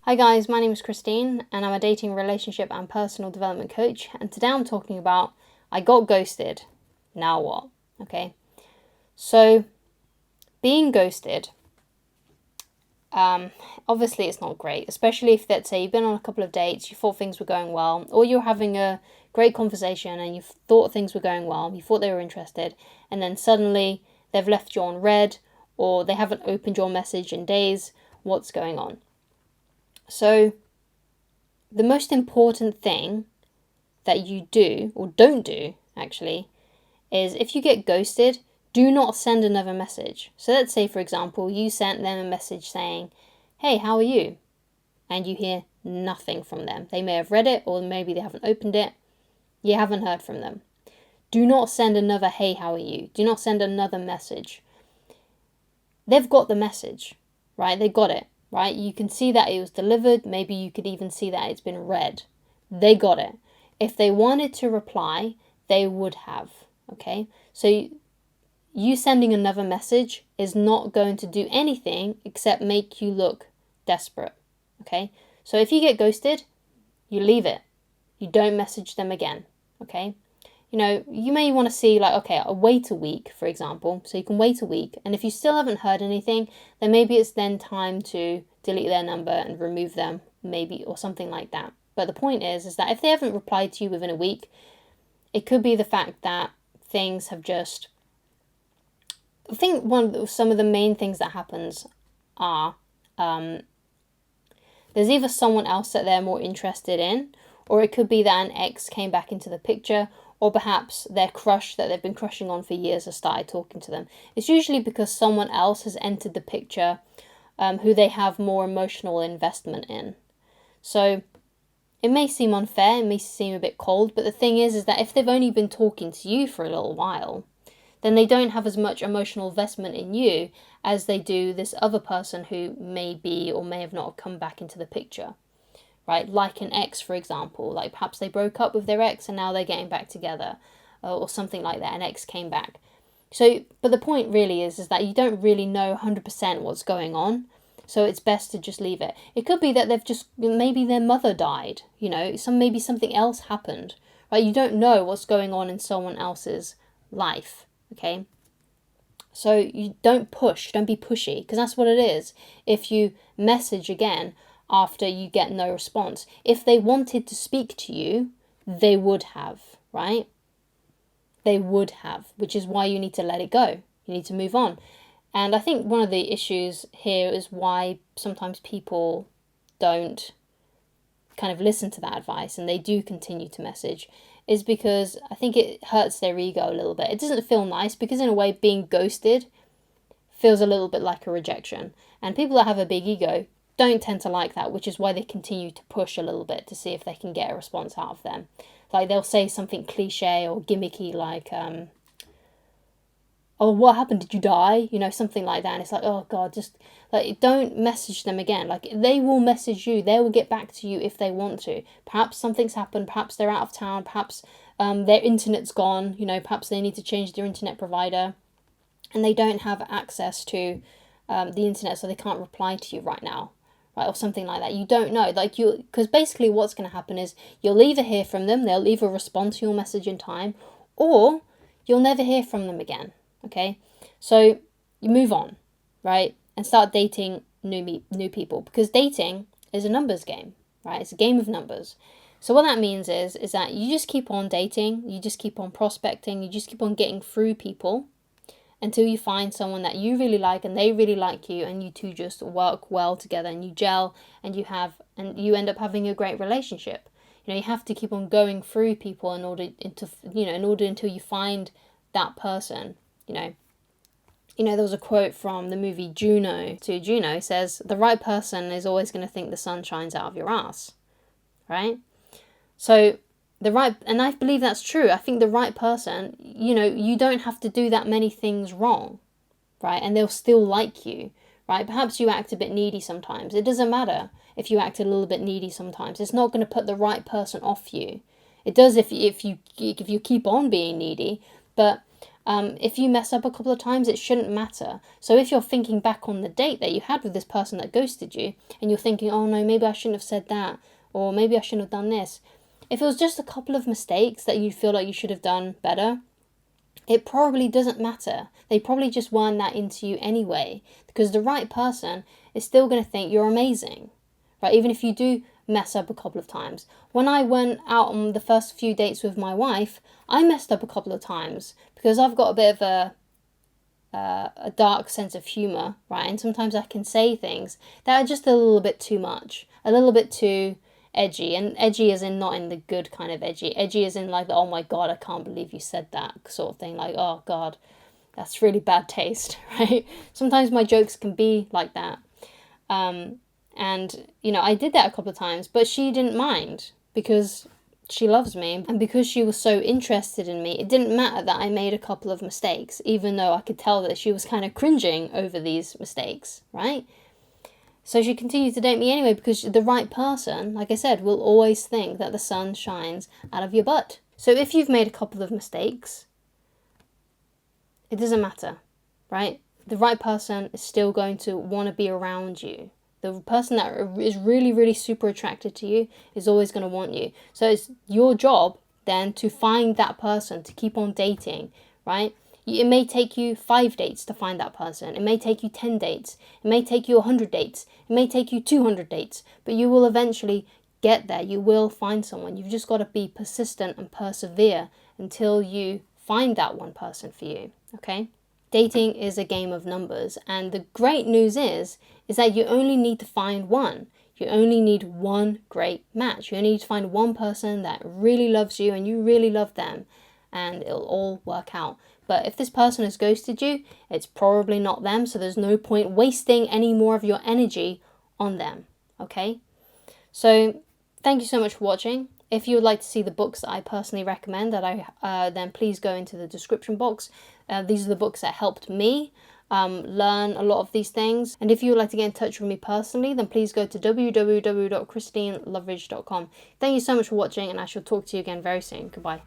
Hi guys, my name is Christine and I'm a dating, relationship and personal development coach, and today I'm talking about I got ghosted, now what? Okay, so being ghosted, obviously it's not great, especially if, let's say, you've been on a couple of dates, you thought things were going well, or you're having a great conversation and you thought things were going well, you thought they were interested, and then suddenly they've left you on red or they haven't opened your message in days. What's going on? So the most important thing that you do, or don't do actually, is if you get ghosted, do not send another message. So let's say, for example, you sent them a message saying, hey, how are you? And you hear nothing from them. They may have read it, or maybe they haven't opened it. You haven't heard from them. Do not send another, hey, how are you? Do not send another message. They've got the message, right? They got it. Right? You can see that it was delivered. Maybe you could even see that it's been read. They got it. If they wanted to reply, they would have. Okay? So you sending another message is not going to do anything except make you look desperate. Okay? So if you get ghosted, you leave it. You don't message them again. Okay? You may want to see, like, okay, I'll wait a week, for example. So you can wait a week. And if you still haven't heard anything, then maybe it's then time to delete their number and remove them, maybe, or something like that. But the point is that if they haven't replied to you within a week, it could be the fact that things have just... I think some of the main things that happens are there's either someone else that they're more interested in, or it could be that an ex came back into the picture, or perhaps their crush that they've been crushing on for years has started talking to them. It's usually because someone else has entered the picture who they have more emotional investment in. So it may seem unfair, it may seem a bit cold, but the thing is that if they've only been talking to you for a little while, then they don't have as much emotional investment in you as they do this other person who may be or may have not come back into the picture. Right, like an ex, for example, like perhaps they broke up with their ex and now they're getting back together, or something like that. An ex came back. So, but the point really is that you don't really know 100% what's going on, so it's best to just leave it. It could be that maybe their mother died, maybe something else happened, right? You don't know what's going on in someone else's life, okay? So you don't be pushy, because that's what it is. If you message again after you get no response, if they wanted to speak to you, they would have, right? They would have, which is why you need to let it go. You need to move on. And I think one of the issues here is why sometimes people don't kind of listen to that advice and they do continue to message, is because I think it hurts their ego a little bit. It doesn't feel nice, because in a way being ghosted feels a little bit like a rejection. And people that have a big ego don't tend to like that, which is why they continue to push a little bit to see if they can get a response out of them. Like they'll say something cliche or gimmicky like, oh, what happened? Did you die? Something like that. And it's like, oh God, just like, don't message them again. Like, they will message you. They will get back to you if they want to. Perhaps something's happened. Perhaps they're out of town. Perhaps their internet's gone. Perhaps they need to change their internet provider and they don't have access to the internet, so they can't reply to you right now. Right, or something like that. You don't know, because basically what's going to happen is you'll either hear from them, they'll either respond to your message in time, or you'll never hear from them again. Okay, so you move on, right, and start dating new people, because dating is a numbers game, right? It's a game of numbers. So what that means is that you just keep on dating, you just keep on prospecting, you just keep on getting through people until you find someone that you really like and they really like you, and you two just work well together and you gel and you end up having a great relationship. You have to keep on going through people in order until you find that person. There was a quote from the movie Juno. Juno says, the right person is always going to think the sun shines out of your ass, right? So and I believe that's true. I think the right person, you don't have to do that many things wrong, right? And they'll still like you, right? Perhaps you act a bit needy sometimes. It doesn't matter if you act a little bit needy sometimes. It's not going to put the right person off you. It does if you keep on being needy, but If you mess up a couple of times, it shouldn't matter. So if you're thinking back on the date that you had with this person that ghosted you, and you're thinking, oh no, maybe I shouldn't have said that, or maybe I shouldn't have done this. If it was just a couple of mistakes that you feel like you should have done better, it probably doesn't matter. They probably just weren't that into you anyway, because the right person is still going to think you're amazing, right? Even if you do mess up a couple of times. When I went out on the first few dates with my wife, I messed up a couple of times because I've got a bit of a dark sense of humor, right? And sometimes I can say things that are just a little bit too much, a little bit too edgy, and edgy as in not in the good kind of edgy as in like, oh my god, I can't believe you said that sort of thing, like, oh god, that's really bad taste, right? Sometimes my jokes can be like that. And, you know, I did that a couple of times, but she didn't mind because she loves me. And because she was so interested in me, it didn't matter that I made a couple of mistakes, even though I could tell that she was kind of cringing over these mistakes, right? So she continued to date me anyway, because the right person, like I said, will always think that the sun shines out of your butt. So if you've made a couple of mistakes, it doesn't matter, right? The right person is still going to want to be around you. The person that is really, really super attracted to you is always going to want you. So it's your job then to find that person, to keep on dating, right? It may take you 5 dates to find that person. It may take you 10 dates. It may take you 100 dates. It may take you 200 dates. But you will eventually get there. You will find someone. You've just got to be persistent and persevere until you find that one person for you, okay? Dating is a game of numbers, and the great news is that you only need to find one. You only need one great match. You only need to find one person that really loves you and you really love them, and it'll all work out. But if this person has ghosted you, it's probably not them, so there's no point wasting any more of your energy on them, okay? So thank you so much for watching. If you would like to see the books that I personally recommend, then please go into the description box. These are the books that helped me learn a lot of these things. And if you would like to get in touch with me personally, then please go to www.christineloveridge.com. Thank you so much for watching, and I shall talk to you again very soon. Goodbye.